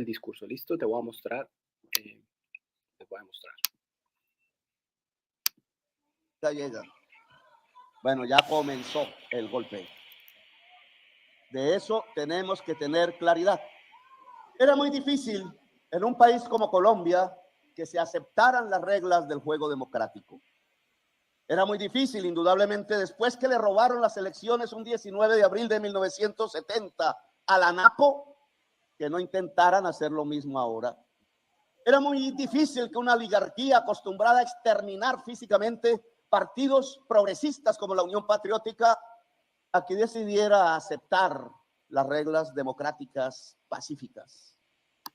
el discurso. Listo, te voy a mostrar. Les voy a mostrar. Ya llega. Bueno, ya comenzó el golpe. De eso tenemos que tener claridad. Era muy difícil en un país como Colombia que se aceptaran las reglas del juego democrático. Era muy difícil, indudablemente, después que le robaron las elecciones un 19 de abril de 1970 a la ANAPO, que no intentaran hacer lo mismo ahora. Era muy difícil que una oligarquía acostumbrada a exterminar físicamente partidos progresistas como la Unión Patriótica aquí decidiera aceptar las reglas democráticas pacíficas.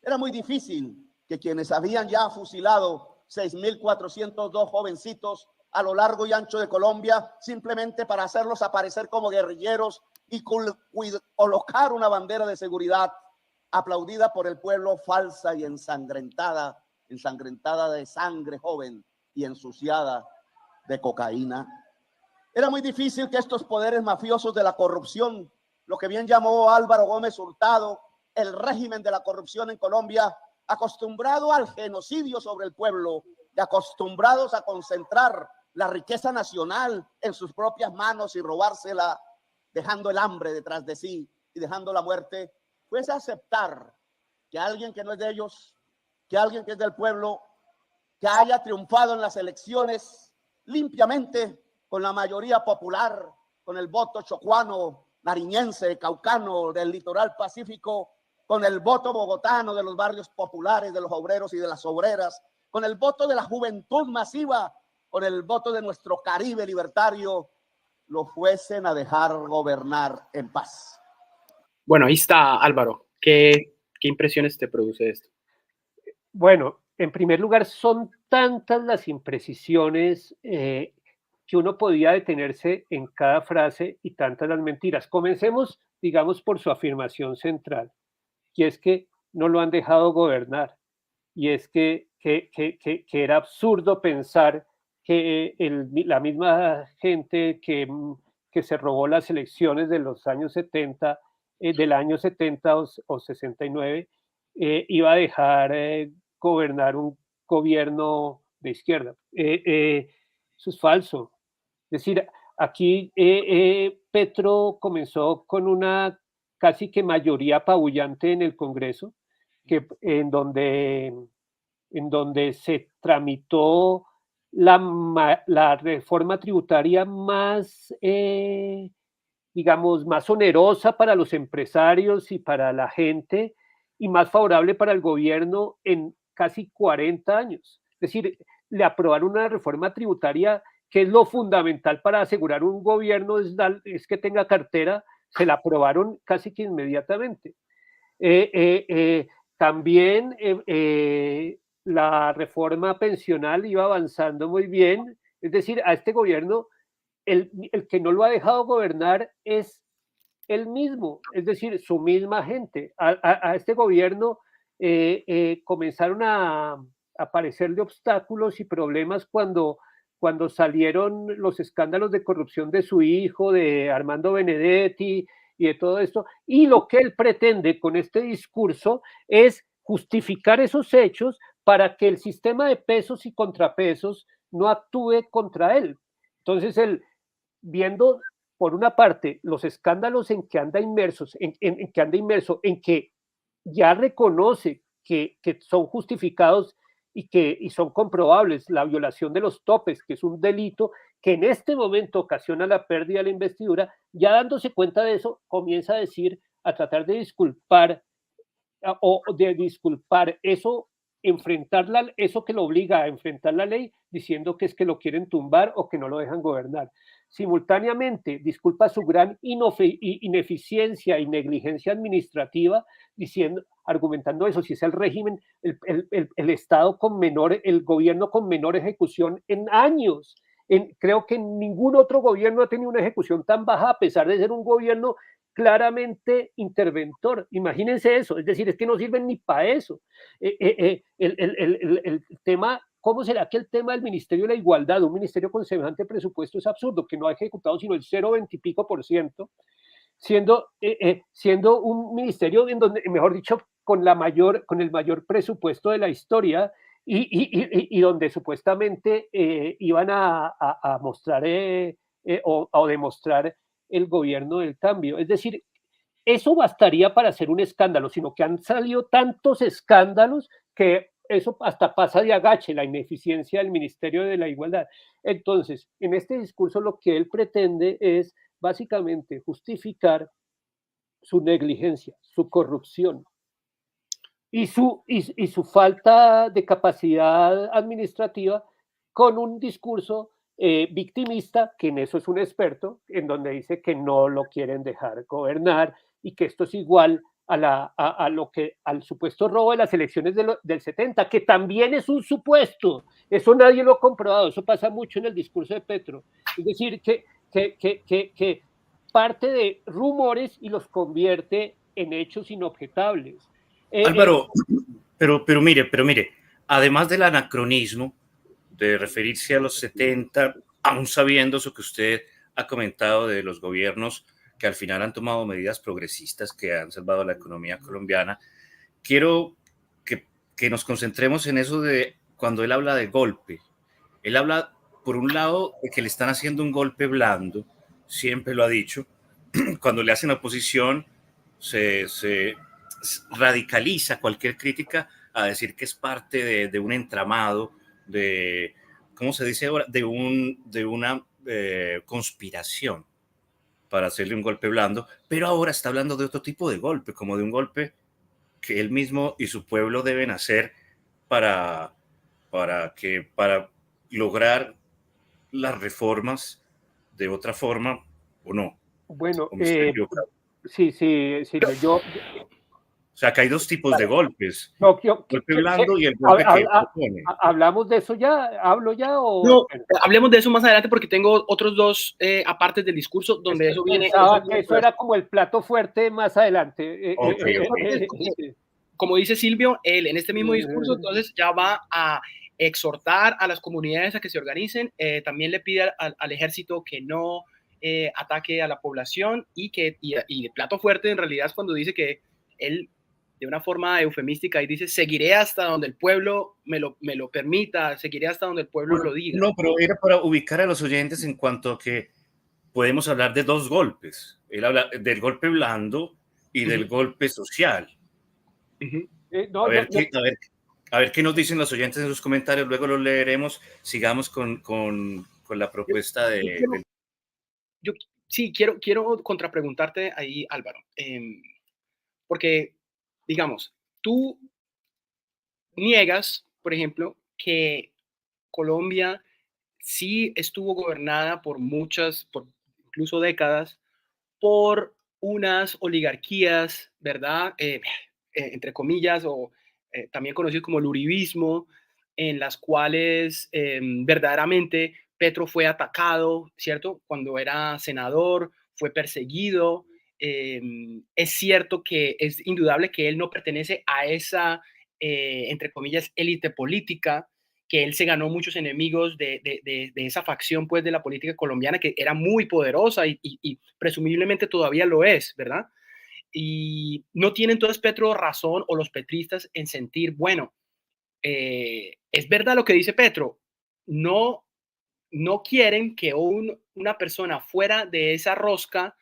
Era muy difícil que quienes habían ya fusilado 6.402 jovencitos a lo largo y ancho de Colombia, simplemente para hacerlos aparecer como guerrilleros y colocar una bandera de seguridad aplaudida por el pueblo, falsa y ensangrentada de sangre joven y ensuciada de cocaína. Era muy difícil que estos poderes mafiosos de la corrupción, lo que bien llamó Álvaro Gómez Hurtado, el régimen de la corrupción en Colombia, acostumbrado al genocidio sobre el pueblo y acostumbrados a concentrar la riqueza nacional en sus propias manos y robársela, dejando el hambre detrás de sí y dejando la muerte, fuese a aceptar que alguien que no es de ellos, que alguien que es del pueblo, que haya triunfado en las elecciones limpiamente, con la mayoría popular, con el voto chocuano, nariñense, caucano, del litoral pacífico, con el voto bogotano de los barrios populares, de los obreros y de las obreras, con el voto de la juventud masiva, con el voto de nuestro Caribe libertario, lo fuesen a dejar gobernar en paz. Bueno, ahí está, Álvaro. ¿Qué impresiones te produce esto? Bueno, en primer lugar, son tantas las imprecisiones que uno podía detenerse en cada frase y tantas las mentiras. Comencemos, digamos, por su afirmación central, y es que no lo han dejado gobernar, y es que era absurdo pensar que la misma gente que se robó las elecciones de los años 70, del año 70 o 69, iba a dejar gobernar un gobierno de izquierda. Eso es falso. Es decir, aquí Petro comenzó con una casi que mayoría apabullante en el Congreso, en donde se tramitó la reforma tributaria más, digamos, más onerosa para los empresarios y para la gente y más favorable para el gobierno en casi 40 años. Es decir, le aprobaron una reforma tributaria que es lo fundamental para asegurar un gobierno, es que tenga cartera, se la aprobaron casi que inmediatamente. También la reforma pensional iba avanzando muy bien, es decir, a este gobierno el que no lo ha dejado gobernar es él mismo, es decir, su misma gente. A este gobierno comenzaron a aparecerle obstáculos y problemas cuando salieron los escándalos de corrupción de su hijo, de Armando Benedetti y de todo esto. Y lo que él pretende con este discurso es justificar esos hechos para que el sistema de pesos y contrapesos no actúe contra él. Entonces, él, viendo por una parte los escándalos en que anda inmerso, en que ya reconoce que son justificados y son comprobables, la violación de los topes, que es un delito que en este momento ocasiona la pérdida de la investidura, ya dándose cuenta de eso, comienza a decir, a tratar de disculpar eso, eso que lo obliga a enfrentar la ley, diciendo que es que lo quieren tumbar o que no lo dejan gobernar. Simultáneamente, disculpa su gran ineficiencia y negligencia administrativa, argumentando eso, si es el régimen, el Estado con menor, el gobierno con menor ejecución en años. Creo que ningún otro gobierno ha tenido una ejecución tan baja, a pesar de ser un gobierno claramente interventor. Imagínense eso, es decir, es que no sirven ni para eso. El tema, ¿cómo será que el tema del Ministerio de la Igualdad, un ministerio con semejante presupuesto, es absurdo, que no ha ejecutado sino el 0,20 y pico %, siendo un ministerio en donde, mejor dicho, con el mayor presupuesto de la historia y donde supuestamente iban a mostrar o demostrar el gobierno del cambio. Es decir, eso bastaría para hacer un escándalo, sino que han salido tantos escándalos que eso hasta pasa de agache, la ineficiencia del Ministerio de la Igualdad. Entonces, en este discurso lo que él pretende es básicamente justificar su negligencia, su corrupción y su falta de capacidad administrativa con un discurso victimista, que en eso es un experto, en donde dice que no lo quieren dejar gobernar y que esto es igual al supuesto robo de las elecciones del 70, que también es un supuesto. Eso nadie lo ha comprobado, eso pasa mucho en el discurso de Petro. Es decir, que parte de rumores y los convierte en hechos inobjetables. Álvaro, pero mire, además del anacronismo de referirse a los 70, aún sabiendo eso que usted ha comentado de los gobiernos que al final han tomado medidas progresistas que han salvado la economía colombiana, quiero que nos concentremos en eso de cuando él habla de golpe. Él habla, por un lado, de que le están haciendo un golpe blando, siempre lo ha dicho. Cuando le hacen oposición, se radicaliza cualquier crítica a decir que es parte de un entramado, ¿cómo se dice ahora? De una conspiración para hacerle un golpe blando, pero ahora está hablando de otro tipo de golpe, como de un golpe que él mismo y su pueblo deben hacer para lograr las reformas de otra forma o no. Bueno, sí, Silvio, o sea, que hay dos tipos de golpes, no, golpe blando y el golpe que propone. ¿Hablamos de eso ya? ¿Hablo ya? O... No, hablemos de eso más adelante porque tengo otros dos apartes del discurso donde eso viene. Pensaba que eso era como el plato fuerte más adelante. Como dice Silvio, él en este mismo discurso entonces ya va a exhortar a las comunidades a que se organicen, también le pide al ejército que no ataque a la población y el plato fuerte en realidad es cuando dice que él de una forma eufemística y dice seguiré hasta donde el pueblo me lo permita, seguiré hasta donde el pueblo lo diga. No, pero era para ubicar a los oyentes en cuanto a que podemos hablar de dos golpes. Él habla del golpe blando y del golpe social. A ver qué nos dicen los oyentes en sus comentarios, luego los leeremos. Sigamos con la propuesta yo sí, quiero contrapreguntarte ahí, Álvaro, porque, digamos, tú niegas, por ejemplo, que Colombia sí estuvo gobernada por incluso décadas, por unas oligarquías, ¿verdad? Entre comillas, o también conocidos como el uribismo, en las cuales verdaderamente Petro fue atacado, ¿cierto? Cuando era senador, fue perseguido. Es cierto que es indudable que él no pertenece a esa, entre comillas, élite política, que él se ganó muchos enemigos de esa facción pues de la política colombiana que era muy poderosa y presumiblemente todavía lo es, ¿verdad? Y no tiene entonces Petro razón o los petristas en sentir, bueno, es verdad lo que dice Petro, no quieren que una persona fuera de esa rosca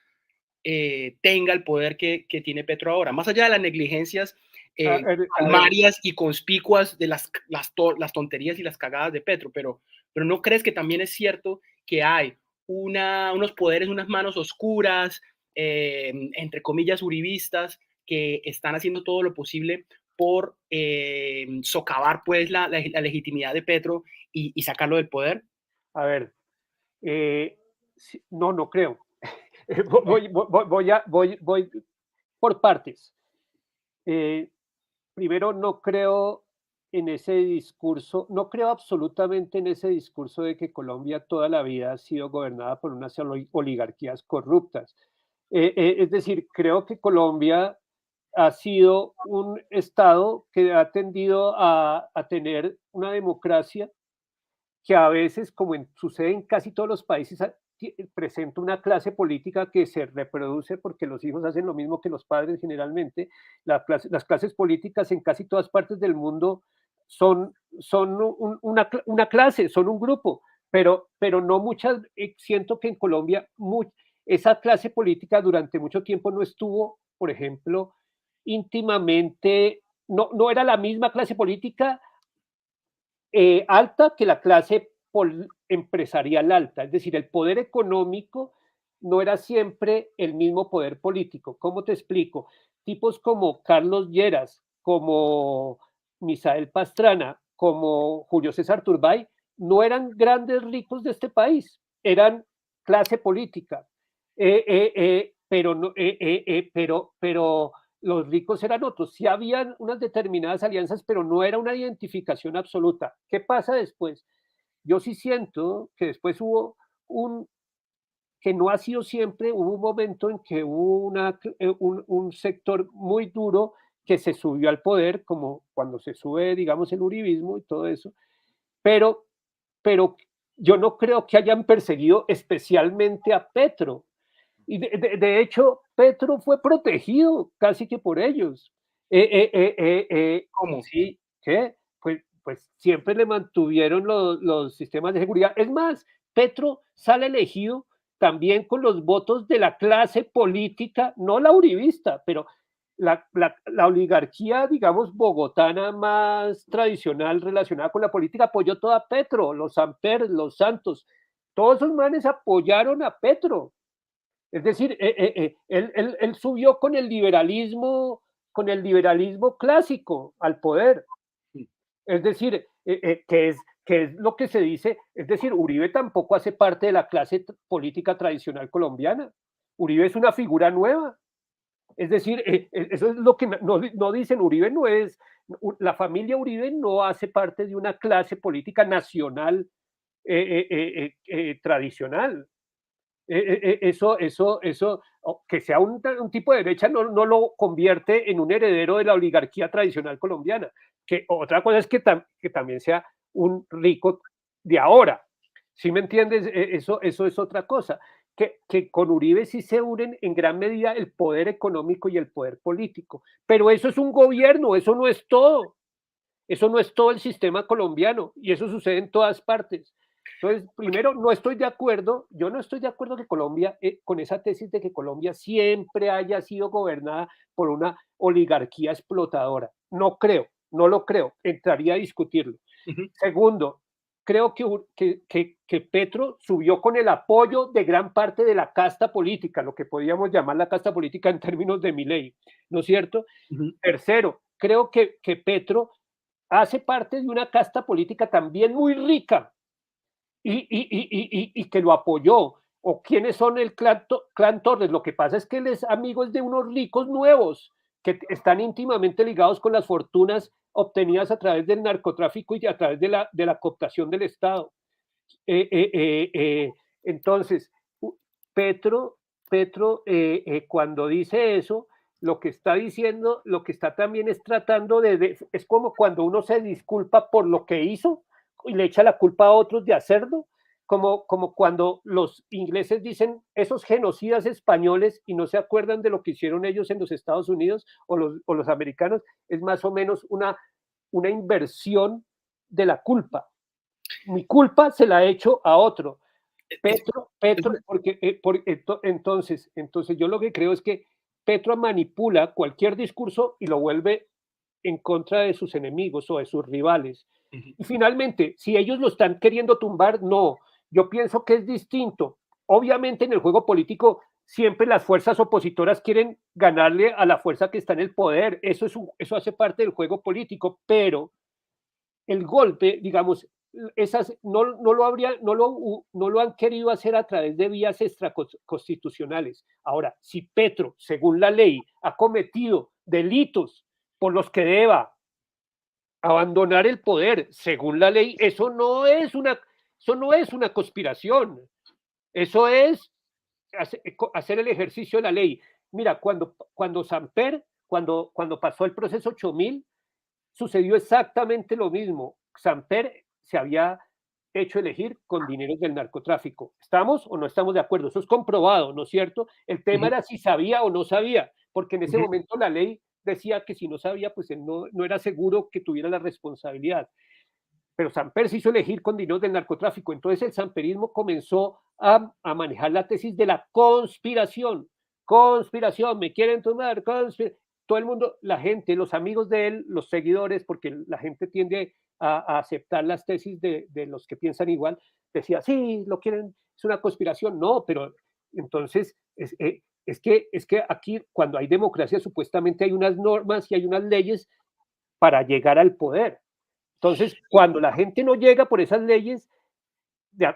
tenga el poder que tiene Petro ahora, más allá de las negligencias palmarias y conspicuas de las tonterías y las cagadas de Petro, pero ¿no crees que también es cierto que hay unos poderes, unas manos oscuras, entre comillas, uribistas, que están haciendo todo lo posible por socavar pues la legitimidad de Petro y sacarlo del poder? A ver, no creo. Voy por partes. Primero, no creo en ese discurso, no creo absolutamente en ese discurso de que Colombia toda la vida ha sido gobernada por unas oligarquías corruptas. Es decir, creo que Colombia ha sido un estado que ha tendido a tener una democracia que a veces, como sucede en casi todos los países, presenta una clase política que se reproduce porque los hijos hacen lo mismo que los padres generalmente. Las clases políticas en casi todas partes del mundo son una clase, son un grupo, pero no muchas, siento que en Colombia esa clase política durante mucho tiempo no estuvo, por ejemplo, íntimamente, no era la misma clase política alta que la clase empresarial alta, es decir, el poder económico no era siempre el mismo poder político. ¿Cómo te explico? Tipos como Carlos Lleras, como Misael Pastrana, como Julio César Turbay, no eran grandes ricos de este país, eran clase política, pero los ricos eran otros. Sí habían unas determinadas alianzas, pero no era una identificación absoluta. ¿Qué pasa después? Yo sí siento que después hubo que no ha sido siempre, hubo un momento en que hubo un sector muy duro que se subió al poder, como cuando se sube, digamos, el uribismo y todo eso, pero, pero yo no creo que hayan perseguido especialmente a Petro. Y de hecho, Petro fue protegido casi que por ellos. ¿Cómo? Sí, ¿qué? Pues siempre le mantuvieron los sistemas de seguridad. Es más, Petro sale elegido también con los votos de la clase política, no la uribista, pero la oligarquía, digamos, bogotana más tradicional relacionada con la política apoyó toda a Petro, los Samper, los Santos, todos esos manes apoyaron a Petro. Es decir, él subió con el liberalismo clásico al poder. Es decir, que es lo que se dice, es decir, Uribe tampoco hace parte de la clase política tradicional colombiana. Uribe es una figura nueva. Es decir, eso es lo que no dicen, Uribe no es, la familia Uribe no hace parte de una clase política nacional tradicional. Eso, que sea un tipo de derecha no lo convierte en un heredero de la oligarquía tradicional colombiana. Que otra cosa es que también sea un rico de ahora. ¿Sí me entiendes? Eso es otra cosa. Que con Uribe sí se unen en gran medida el poder económico y el poder político. Pero eso es un gobierno, eso no es todo. Eso no es todo el sistema colombiano y eso sucede en todas partes. Entonces, primero, yo no estoy de acuerdo que Colombia, con esa tesis de que Colombia siempre haya sido gobernada por una oligarquía explotadora. No creo, no lo creo, entraría a discutirlo. Ujú. Segundo, creo que Petro subió con el apoyo de gran parte de la casta política, lo que podríamos llamar la casta política en términos de Milei, ¿no es cierto? Ujú. Tercero, creo que Petro hace parte de una casta política también muy rica y que lo apoyó. ¿O quiénes son el clan Torres? Lo que pasa es que él es amigo de unos ricos nuevos que están íntimamente ligados con las fortunas obtenidas a través del narcotráfico y a través de la cooptación del Estado. Entonces, Petro, cuando dice eso, lo que está diciendo, lo que está también es tratando es como cuando uno se disculpa por lo que hizo y le echa la culpa a otros de hacerlo, como cuando los ingleses dicen esos genocidas españoles y no se acuerdan de lo que hicieron ellos en los Estados Unidos o los americanos, es más o menos una inversión de la culpa. Mi culpa se la he hecho a otro. Petro, porque entonces yo lo que creo es que Petro manipula cualquier discurso y lo vuelve en contra de sus enemigos o de sus rivales. Ujú. Y finalmente, si ellos lo están queriendo tumbar, no. Yo pienso que es distinto. Obviamente en el juego político siempre las fuerzas opositoras quieren ganarle a la fuerza que está en el poder. Eso hace parte del juego político, pero el golpe, digamos, no lo han querido hacer a través de vías extraconstitucionales. Ahora, si Petro, según la ley, ha cometido delitos por los que deba abandonar el poder, según la ley, eso no es una conspiración, eso es hacer el ejercicio de la ley. Mira, cuando Samper, cuando pasó el proceso 8000, sucedió exactamente lo mismo. Samper se había hecho elegir con dineros del narcotráfico. ¿Estamos o no estamos de acuerdo? Eso es comprobado, ¿no es cierto? El tema Ujú, era si sabía o no sabía, porque en ese ujú. momento la ley decía que si no sabía, pues él no era seguro que tuviera la responsabilidad. Pero Samper se hizo elegir con dineros del narcotráfico. Entonces el samperismo comenzó a manejar la tesis de la conspiración. Conspiración, me quieren tomar, todo el mundo, la gente, los amigos de él, los seguidores, porque la gente tiende a aceptar las tesis de los que piensan igual, decía, sí, lo quieren, es una conspiración. No, pero entonces es que aquí cuando hay democracia supuestamente hay unas normas y hay unas leyes para llegar al poder. Entonces, cuando la gente no llega por esas leyes,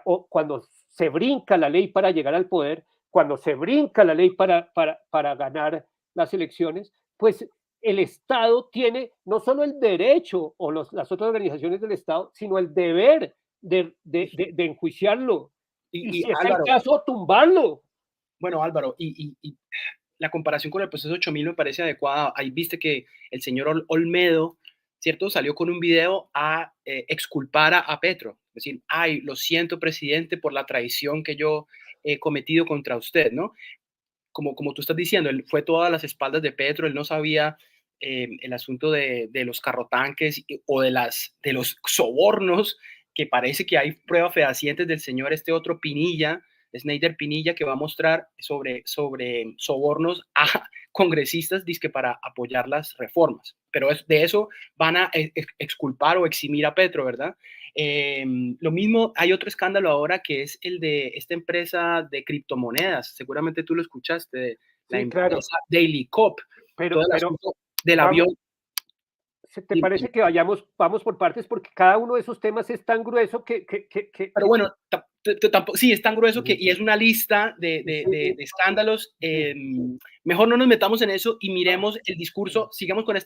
o cuando se brinca la ley para llegar al poder, cuando se brinca la ley para ganar las elecciones, pues el Estado tiene no solo el derecho o las otras organizaciones del Estado, sino el deber de enjuiciarlo. Y Y si es el Álvaro, caso, tumbarlo. bueno, Álvaro, y la comparación con el proceso 8000 me parece adecuada. Ahí viste que el señor Olmedo, ¿cierto? Salió con un video a exculpar a Petro. Es decir, ay, lo siento, presidente, por la traición que yo he cometido contra usted, ¿no? Como tú estás diciendo, él fue todas las espaldas de Petro, él no sabía el asunto de los carrotanques o de los sobornos, que parece que hay pruebas fehacientes del señor este otro Pinilla, Snyder Pinilla, que va a mostrar sobre sobornos a congresistas dizque para apoyar las reformas. Pero de eso van a exculpar o eximir a Petro, ¿verdad? Lo mismo, hay otro escándalo ahora que es el de esta empresa de criptomonedas. Seguramente tú lo escuchaste, la Sí, claro. empresa Daily Cop, todo el Pero asunto del vamos, avión. ¿te parece que vamos por partes? Porque cada uno de esos temas es tan grueso Pero bueno, tampoco, sí, es tan grueso que, sí, y es una lista de sí, escándalos. sí. Mejor no nos metamos en eso y Ah. miremos el discurso, sigamos con